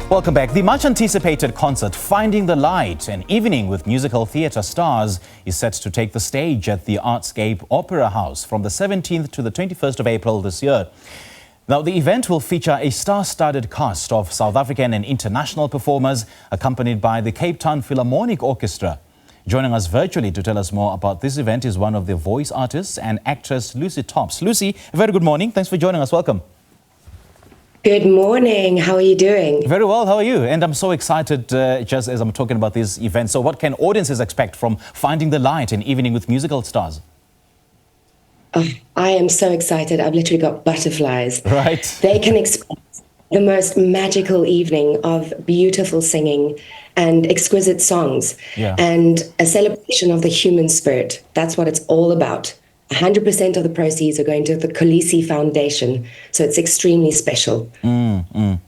Welcome back. The much-anticipated concert, Finding the Light, an evening with musical theatre stars, is set to take the stage at the Artscape Opera House from the 17th to the 21st of April this year. Now, the event will feature a star-studded cast of South African and international performers, accompanied by the Cape Town Philharmonic Orchestra. Joining us virtually to tell us more about this event is one of the voice artists and actress Lucy Tops. Lucy, a very good morning. Thanks for joining us. Welcome. Good morning. How are you doing? Very well. How are you? And I'm so excited just as I'm talking about this event. So what can audiences expect from Finding the Light, an evening with musical stars? Oh, I am so excited. I've literally got butterflies. Right. They can expect the most magical evening of beautiful singing and exquisite songs, and a celebration of the human spirit. That's what it's all about. 100% of the proceeds are going to the Khaleesi Foundation, so it's extremely special. And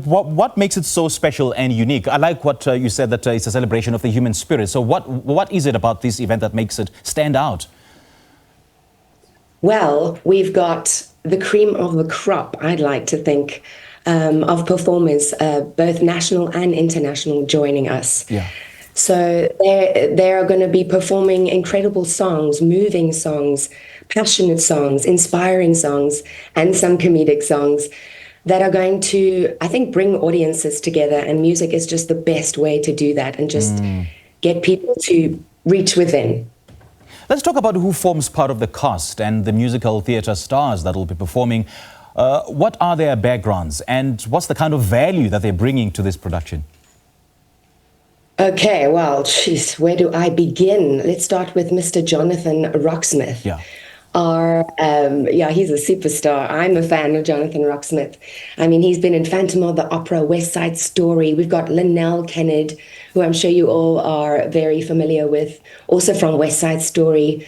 what makes it so special and unique? I like what you said, that it's a celebration of the human spirit. So what is it about this event that makes it stand out? Well, we've got the cream of the crop, I'd like to think, of performers, both national and international, joining us. So they are going to be performing incredible songs, moving songs, passionate songs, inspiring songs, and some comedic songs that are going to, I think, bring audiences together. And music is just the best way to do that and just get people to reach within. Let's talk about who forms part of the cast and the musical theatre stars that will be performing. What are their backgrounds and what's the kind of value that they're bringing to this production? Okay, well, geez, where do I begin? Let's start with Mr. Jonathan Rocksmith. He's a superstar. I'm a fan of Jonathan Rocksmith. I mean, he's been in Phantom of the Opera, West Side Story. We've got Linnell Kennedy, who I'm sure you all are very familiar with, also from West Side Story.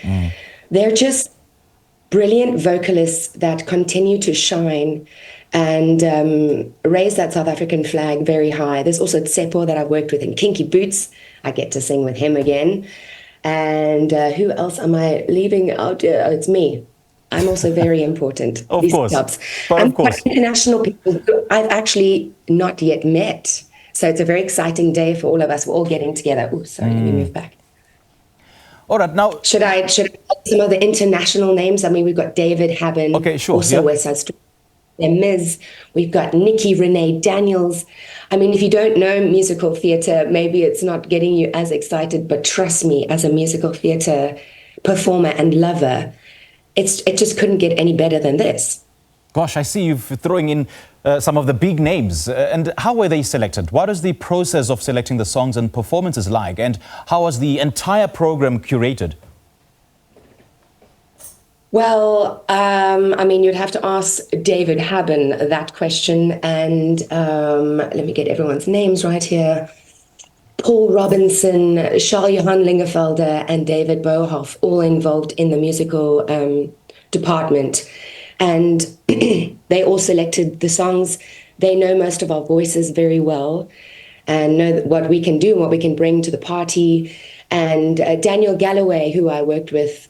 They're just brilliant vocalists that continue to shine and raise that South African flag very high. There's also Tsepo that I've worked with in Kinky Boots. I get to sing with him again. And who else am I leaving out? It's me. I'm also very important. Of course. I'm quite international people who I've actually not yet met. So it's a very exciting day for all of us. We're all getting together. Oh, sorry, let me move back. All right, now... Should I some of the international names? I mean, we've got David Haben. Okay, sure. Also West Side Story. Ms. We've got Nikki Renee Daniels. I mean, if you don't know musical theatre, maybe it's not getting you as excited, but trust me, as a musical theatre performer and lover, it just couldn't get any better than this. Gosh, I see you're throwing in some of the big names. And how were they selected? What is the process of selecting the songs and performances like? And how was the entire program curated? Well, I mean, you'd have to ask David Haben that question. And let me get everyone's names right here. Paul Robinson, Charles-Johan Lingerfelder, and David Bohoff, all involved in the musical department. And they all selected the songs. They know most of our voices very well and know what we can do and what we can bring to the party. And Daniel Galloway, who I worked with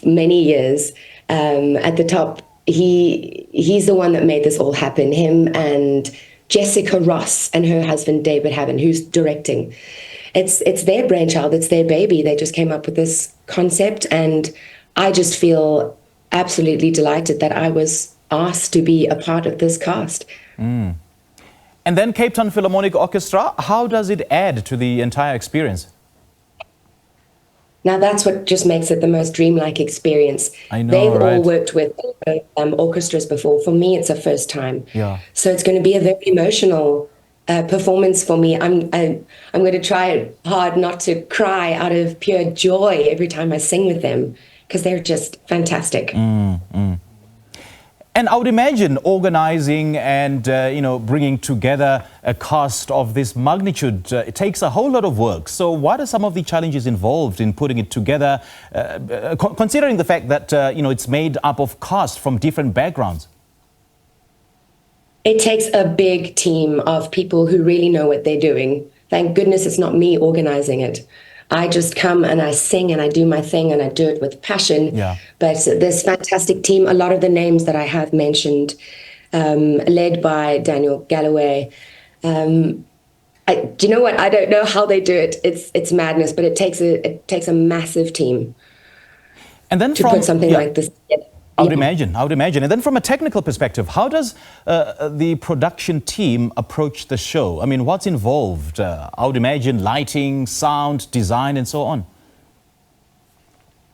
many years at the top, he's the one that made this all happen. Him and Jessica Ross and her husband David Haben, who's directing. It's their brainchild, it's their baby. They just came up with this concept, and I just feel absolutely delighted that I was asked to be a part of this cast. And then Cape Town Philharmonic Orchestra, how does it add to the entire experience? Now, that's what just makes it the most dreamlike experience. I know, They've right? all worked with orchestras before. For me, it's a first time. So it's going to be a very emotional performance for me. I'm going to try hard not to cry out of pure joy every time I sing with them, because they're just fantastic. And I would imagine organizing and, bringing together a cast of this magnitude, it takes a whole lot of work. So what are some of the challenges involved in putting it together, considering the fact that, it's made up of cast from different backgrounds? It takes a big team of people who really know what they're doing. Thank goodness it's not me organizing it. I just come and I sing and I do my thing and I do it with passion. Yeah. But this fantastic team, a lot of the names that I have mentioned, led by Daniel Galloway. Do you know what? I don't know how they do it. It's madness, but it takes a massive team And then to put something like this together. I would imagine. And then from a technical perspective, how does the production team approach the show? I mean, what's involved? I would imagine lighting, sound, design, and so on.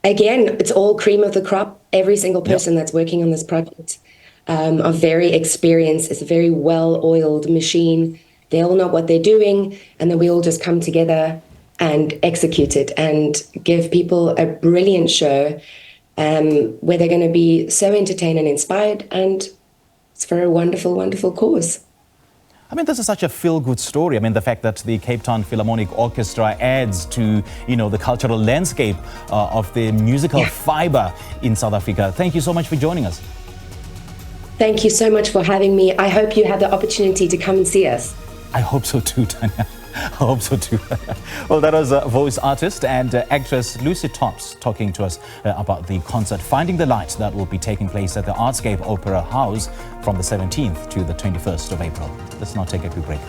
Again, it's all cream of the crop. Every single person that's working on this project are very experienced. It's a very well-oiled machine. They all know what they're doing, and then we all just come together and execute it and give people a brilliant show where they're going to be so entertained and inspired, and it's for a wonderful, wonderful cause. I mean, this is such a feel-good story. I mean, the fact that the Cape Town Philharmonic Orchestra adds to, the cultural landscape of the musical fiber in South Africa. Thank you so much for joining us. Thank you so much for having me. I hope you have the opportunity to come and see us. I hope so too, Tanya. I hope so too. Well, that was voice artist and actress Lucy Tops talking to us about the concert Finding the Light that will be taking place at the Artscape Opera House from the 17th to the 21st of April. Let's now take a quick break.